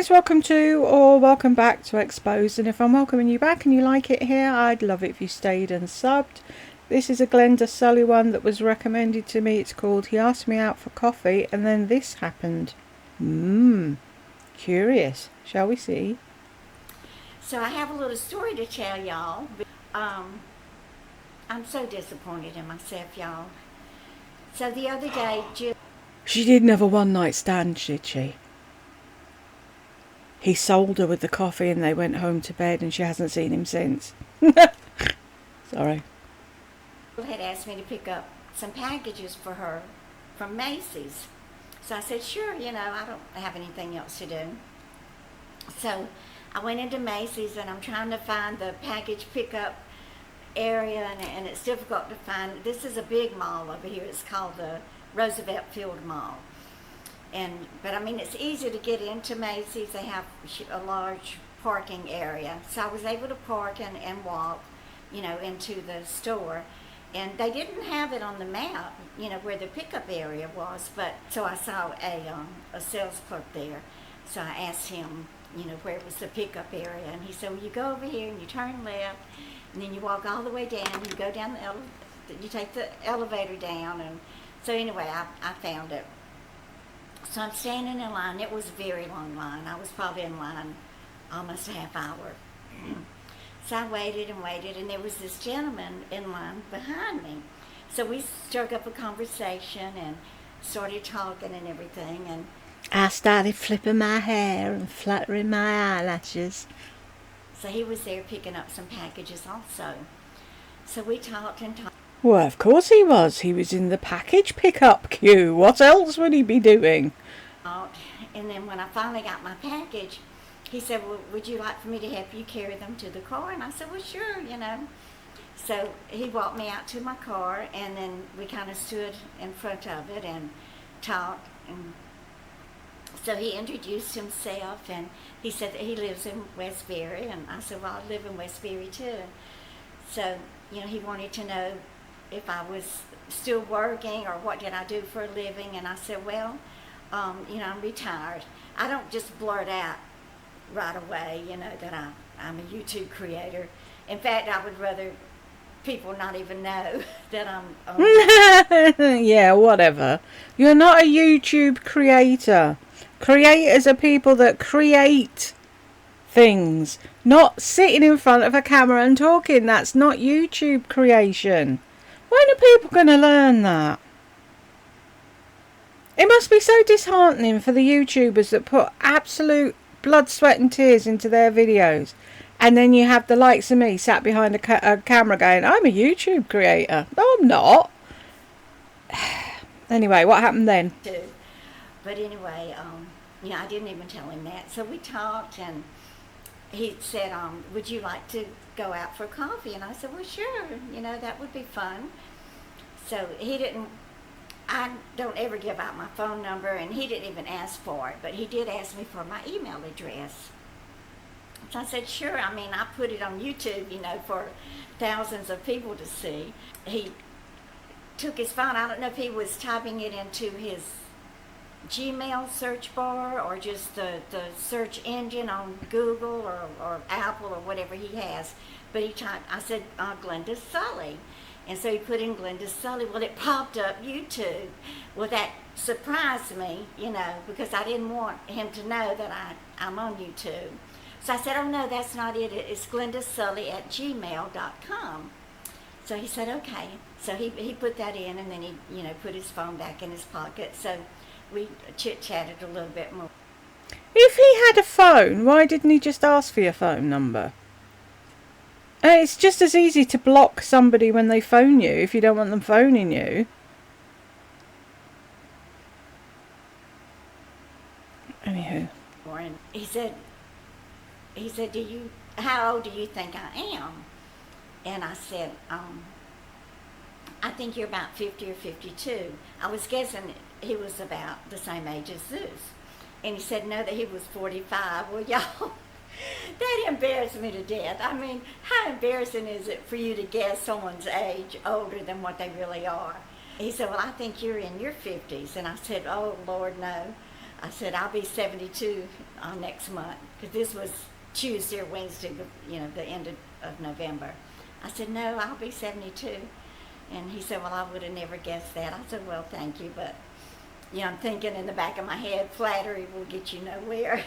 guys, welcome to or welcome back to Exposed, and if I'm welcoming you back and you like it here, I'd love it if you stayed and subbed. This is a Glenda Sully one that was recommended to me. It's called He Asked Me Out for Coffee and Then This Happened. Curious. Shall we see? So I have a little story to tell y'all. I'm so disappointed in myself, y'all. So the other day, She didn't have a one-night stand, did she? He sold her with the coffee and they went home to bed and she hasn't seen him since. Sorry. Jill had asked me to pick up some packages for her from Macy's. So I said, sure, I don't have anything else to do. So I went into Macy's and I'm trying to find the package pickup area, and it's difficult to find. This is a big mall over here. It's called the Roosevelt Field Mall. But it's easy to get into Macy's. They have a large parking area. So I was able to park and walk, into the store. And they didn't have it on the map, where the pickup area was. So I saw a sales clerk there. So I asked him, where was the pickup area. And he said, well, you go over here and you turn left. And then you walk all the way down. You go down you take the elevator down. And so anyway, I found it. So I'm standing in line. It was a very long line. I was probably in line almost a half hour. So I waited and waited, and there was this gentleman in line behind me. So we struck up a conversation and started talking and everything. And I started flipping my hair and fluttering my eyelashes. So he was there picking up some packages also. So we talked and talked. Well, of course he was. He was in the package pickup queue. What else would he be doing? And then when I finally got my package, he said, well, would you like for me to help you carry them to the car? And I said, well, sure, So he walked me out to my car, and then we kind of stood in front of it and talked. And so he introduced himself, and he said that he lives in Westbury. And I said, well, I live in Westbury too. So, he wanted to know if I was still working or what did I do for a living. And I said, well, I'm retired. I don't just blurt out right away, that I'm a YouTube creator. In fact, I would rather people not even know that I'm... Yeah, whatever. You're not a YouTube creator. Creators are people that create things, not sitting in front of a camera and talking. That's not YouTube creation. When are people going to learn that? It must be so disheartening for the YouTubers that put absolute blood, sweat and tears into their videos. And then you have the likes of me sat behind a camera going, I'm a YouTube creator. No, I'm not. Anyway, what happened then? But anyway, I didn't even tell him that. So we talked, and he said, would you like to go out for coffee? And I said, well, sure, that would be fun. So I don't ever give out my phone number, and he didn't even ask for it, but he did ask me for my email address. So I said, sure. I put it on YouTube, for thousands of people to see. He took his phone. I don't know if he was typing it into his Gmail search bar or just the search engine on Google or Apple or whatever he has. But he typed, I said, Glenda Sully. And so he put in Glenda Sully. Well, it popped up YouTube. Well, that surprised me, because I didn't want him to know that I'm on YouTube. So I said, oh, no, that's not it. It's glendasully@gmail.com. So he said, okay. So he put that in, and then he, put his phone back in his pocket. So we chit-chatted a little bit more. If he had a phone, why didn't he just ask for your phone number? It's just as easy to block somebody when they phone you if you don't want them phoning you. Anywho. And he said, how old do you think I am? And I said, I think you're about 50 or 52. I was guessing he was about the same age as Zeus. And he said, no, that he was 45. Well, y'all, that embarrassed me to death. How embarrassing is it for you to guess someone's age older than what they really are? He said, well, I think you're in your 50s. And I said, oh, Lord, no. I said, I'll be 72 next month, because this was Tuesday or Wednesday, the end of November. I said, no, I'll be 72. And he said, well, I would have never guessed that. I said, well, thank you, but, I'm thinking in the back of my head, flattery will get you nowhere.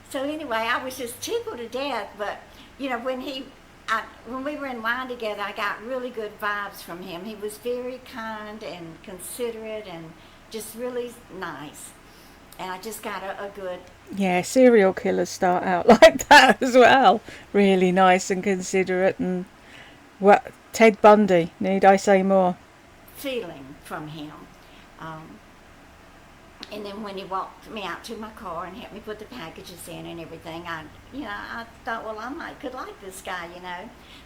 So anyway, I was just tickled to death, but, when we were in wine together, I got really good vibes from him. He was very kind and considerate and just really nice. And I just got a good... Yeah, serial killers start out like that as well. Really nice and considerate, and Ted Bundy, need I say more? Feeling from him. And then when he walked me out to my car and helped me put the packages in and everything, I thought, well, could like this guy,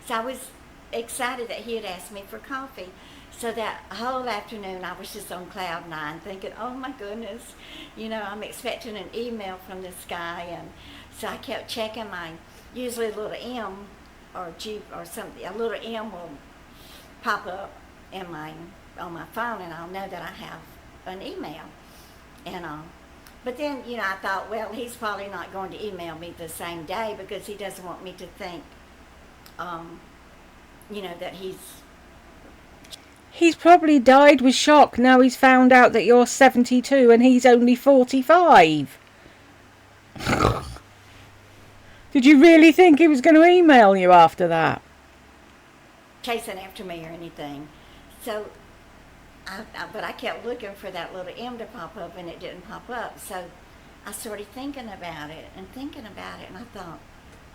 So I was excited that he had asked me for coffee. So that whole afternoon, I was just on cloud nine, thinking, oh my goodness, I'm expecting an email from this guy. And so I kept checking usually a little M or G or something, a little M will pop up on my phone, and I'll know that I have an email. And but then, I thought, well, he's probably not going to email me the same day, because he doesn't want me to think, that He's probably died with shock now he's found out that you're 72 and he's only 45. Did you really think he was going to email you after that? chasing after me or anything. So, but I kept looking for that little M to pop up, and it didn't pop up. So I started thinking about it, and I thought,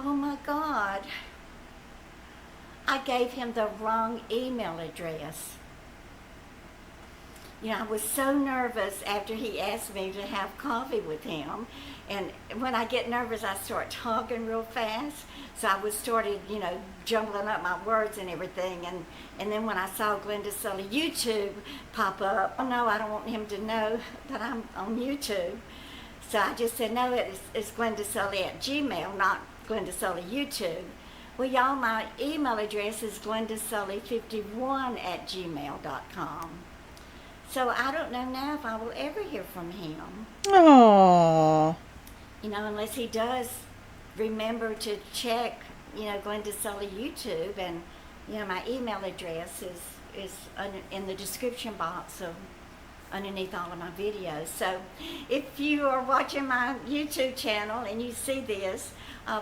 oh my God, I gave him the wrong email address. I was so nervous after he asked me to have coffee with him. And when I get nervous, I start talking real fast. So I started, jumbling up my words and everything. And then when I saw Glenda Sully YouTube pop up, oh no, I don't want him to know that I'm on YouTube. So I just said, no, it's Glenda Sully at Gmail, not Glenda Sully YouTube. Well, y'all, my email address is glendasully51 at gmail.com. So I don't know now if I will ever hear from him. Aww. Unless he does remember to check, Glenda Sully YouTube, and, my email address is in the description box underneath all of my videos. So if you are watching my YouTube channel and you see this,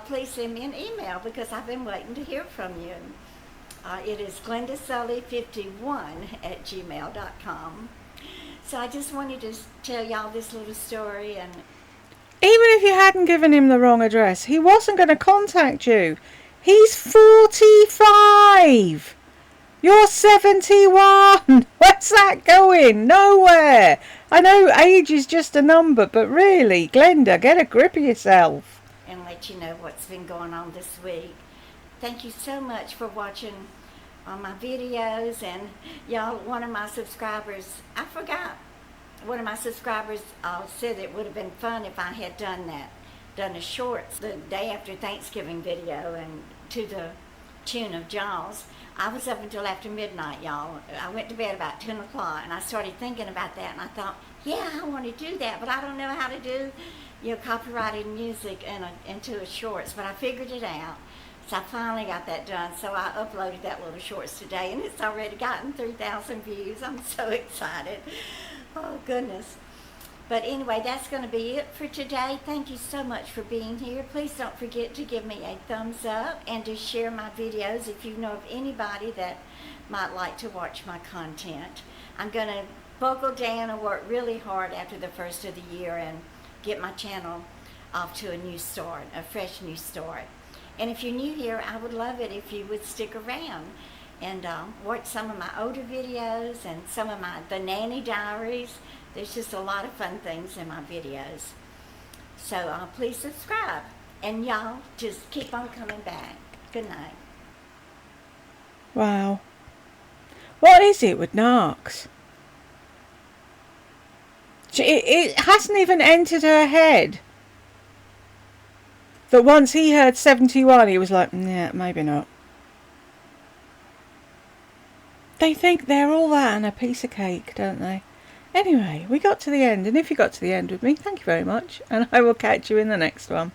please send me an email, because I've been waiting to hear from you. It is glendasully51 at gmail.com. So I just wanted to tell y'all this little story. And even if you hadn't given him the wrong address, he wasn't going to contact you. He's 45. You're 71. Where's that going? Nowhere. I know age is just a number, but really, Glenda, get a grip of yourself. And let you know what's been going on this week. Thank you so much for watching my videos. And y'all, one of my subscribers said it would have been fun if I had done a shorts the day after Thanksgiving video, and to the tune of Jaws. I was up until after midnight, y'all. I went to bed about 10 o'clock, and I started thinking about that, and I thought, yeah, I want to do that, but I don't know how to do copyrighted music into a shorts, but I figured it out. So I finally got that done. So I uploaded that little shorts today, and it's already gotten 3,000 views. I'm so excited. Oh, goodness. But anyway, that's going to be it for today. Thank you so much for being here. Please don't forget to give me a thumbs up and to share my videos if you know of anybody that might like to watch my content. I'm going to buckle down and work really hard after the first of the year and get my channel off to a fresh new start. And if you're new here, I would love it if you would stick around and watch some of my older videos and some of the nanny diaries. There's just a lot of fun things in my videos. So please subscribe. And y'all, just keep on coming back. Good night. Wow. What is it with narcs? It hasn't even entered her head that once he heard 71, he was like, nah, maybe not. They think they're all that and a piece of cake, don't they? Anyway, we got to the end, and if you got to the end with me, thank you very much, and I will catch you in the next one.